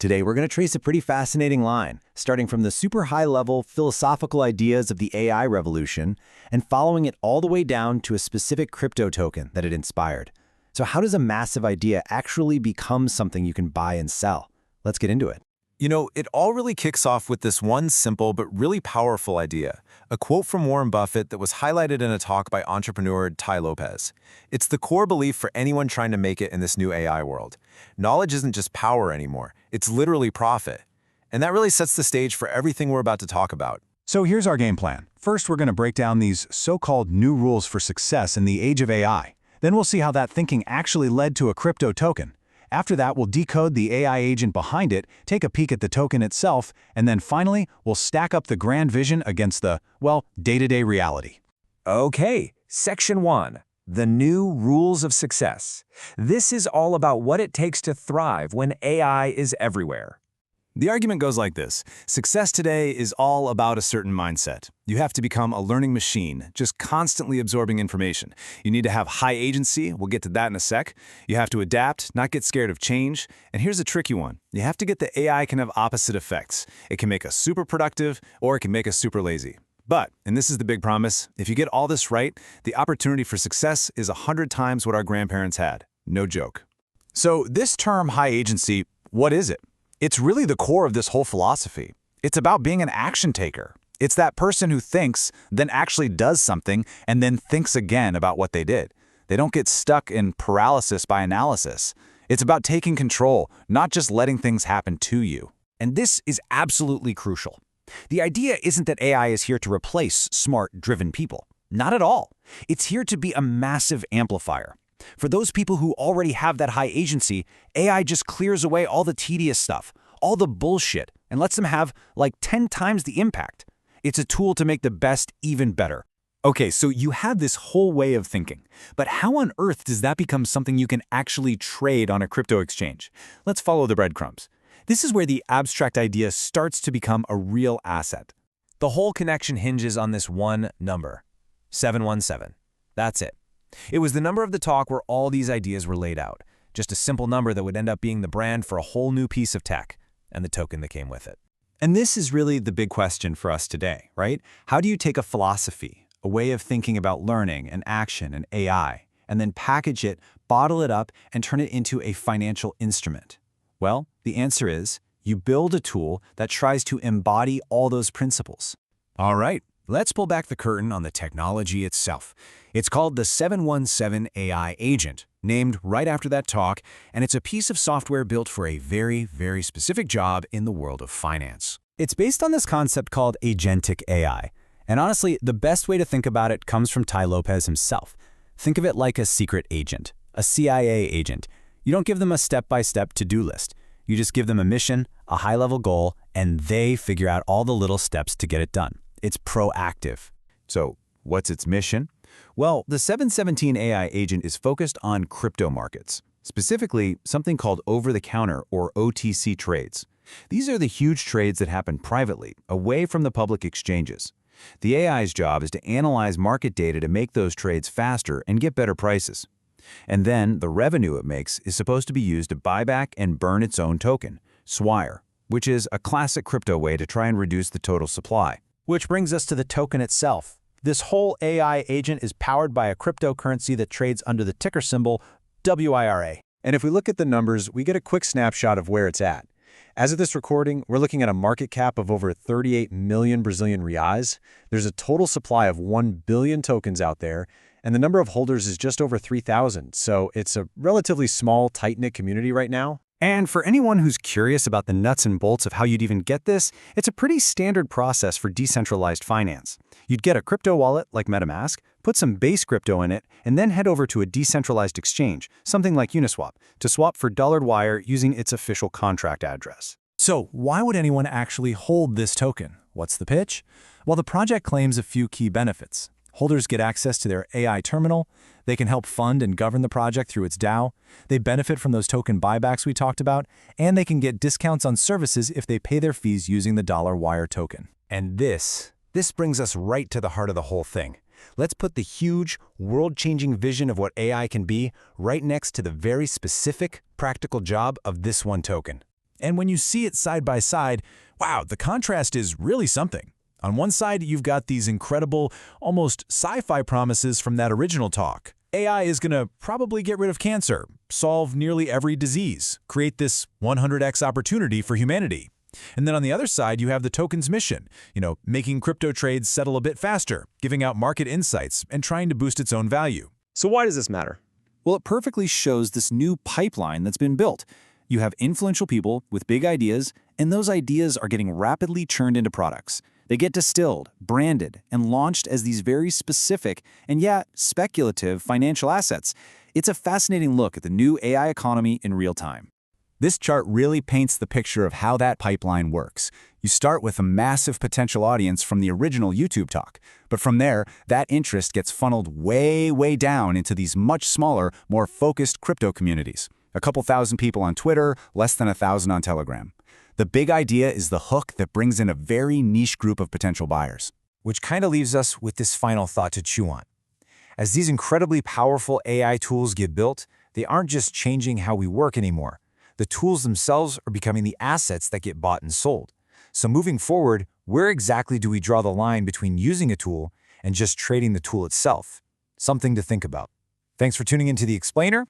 Today, we're going to trace a pretty fascinating line, starting from the super high-level philosophical ideas of the AI revolution and following it all the way down to a specific crypto token that it inspired. So how does a massive idea actually become something you can buy and sell? Let's get into it. You know, it all really kicks off with this one simple but really powerful idea, a quote from Warren Buffett that was highlighted in a talk by entrepreneur Tai Lopez. It's the core belief for anyone trying to make it in this new AI world. Knowledge isn't just power anymore, it's literally profit. And that really sets the stage for everything we're about to talk about. So here's our game plan. First, we're going to break down these so-called new rules for success in the age of AI. Then we'll see how that thinking actually led to a crypto token. After that, we'll decode the AI agent behind it, take a peek at the token itself, and then finally, we'll stack up the grand vision against the, well, day-to-day reality. Okay, Section 1. The new rules of success. This is all about what it takes to thrive when AI is everywhere. The argument goes like this. Success today is all about a certain mindset. You have to become a learning machine, just constantly absorbing information. You need to have high agency. We'll get to that in a sec. You have to adapt, not get scared of change. And here's a tricky one. You have to get the AI can have opposite effects. It can make us super productive, or it can make us super lazy. But, and this is the big promise, if you get all this right, the opportunity for success is 100 times what our grandparents had. No joke. So this term high agency, what is it? It's really the core of this whole philosophy. It's about being an action taker. It's that person who thinks, then actually does something, and then thinks again about what they did. They don't get stuck in paralysis by analysis. It's about taking control, not just letting things happen to you. And this is absolutely crucial. The idea isn't that AI is here to replace smart, driven people. Not at all. It's here to be a massive amplifier. For those people who already have that high agency, AI just clears away all the tedious stuff, all the bullshit, and lets them have like 10 times the impact. It's a tool to make the best even better. Okay, so you have this whole way of thinking, but how on earth does that become something you can actually trade on a crypto exchange? Let's follow the breadcrumbs. This is where the abstract idea starts to become a real asset. The whole connection hinges on this one number, 717. That's it. It was the number of the talk where all these ideas were laid out, just a simple number that would end up being the brand for a whole new piece of tech, and the token that came with it. And this is really the big question for us today, right? How do you take a philosophy, a way of thinking about learning and action and AI, and then package it, bottle it up, and turn it into a financial instrument? Well, the answer is you build a tool that tries to embody all those principles. All right, let's pull back the curtain on the technology itself. It's called the 717 AI agent, named right after that talk, and it's a piece of software built for a very, very specific job in the world of finance. It's based on this concept called agentic AI. And honestly, the best way to think about it comes from Tai Lopez himself. Think of it like a secret agent, a CIA agent. You don't give them a step-by-step to-do list. You just give them a mission, a high-level goal, and they figure out all the little steps to get it done. It's proactive. So, what's its mission? Well, the 717 AI agent is focused on crypto markets, specifically something called over-the-counter or OTC trades. These are the huge trades that happen privately, away from the public exchanges. The AI's job is to analyze market data to make those trades faster and get better prices. And then the revenue it makes is supposed to be used to buy back and burn its own token, SWIRE, which is a classic crypto way to try and reduce the total supply. Which brings us to the token itself. This whole AI agent is powered by a cryptocurrency that trades under the ticker symbol WIRA. And if we look at the numbers, we get a quick snapshot of where it's at. As of this recording, we're looking at a market cap of over 38 million Brazilian reais. There's a total supply of 1 billion tokens out there, and the number of holders is just over 3,000. So it's a relatively small, tight-knit community right now. And for anyone who's curious about the nuts and bolts of how you'd even get this, it's a pretty standard process for decentralized finance. You'd get a crypto wallet like MetaMask, put some base crypto in it, and then head over to a decentralized exchange, something like Uniswap, to swap for dollared wire using its official contract address. So why would anyone actually hold this token? What's the pitch? Well, the project claims a few key benefits. Holders get access to their AI terminal. They can help fund and govern the project through its DAO. They benefit from those token buybacks we talked about, and they can get discounts on services if they pay their fees using the dollar wire token. And this brings us right to the heart of the whole thing. Let's put the huge, world-changing vision of what AI can be right next to the very specific, practical job of this one token. And when you see it side by side, wow, the contrast is really something. On one side, you've got these incredible, almost sci-fi promises from that original talk. AI is going to probably get rid of cancer, solve nearly every disease, create this 100x opportunity for humanity. And then on the other side, you have the token's mission, making crypto trades settle a bit faster, giving out market insights, and trying to boost its own value. So why does this matter? Well, it perfectly shows this new pipeline that's been built. You have influential people with big ideas, and those ideas are getting rapidly churned into products. They get distilled, branded, and launched as these very specific and yet speculative financial assets. It's a fascinating look at the new AI economy in real time. This chart really paints the picture of how that pipeline works. You start with a massive potential audience from the original YouTube talk, but from there, that interest gets funneled way, way down into these much smaller, more focused crypto communities. A couple thousand people on Twitter, less than 1,000 on Telegram. The big idea is the hook that brings in a very niche group of potential buyers. Which kind of leaves us with this final thought to chew on. As these incredibly powerful AI tools get built, they aren't just changing how we work anymore. The tools themselves are becoming the assets that get bought and sold. So moving forward, where exactly do we draw the line between using a tool and just trading the tool itself? Something to think about. Thanks for tuning into The Explainer.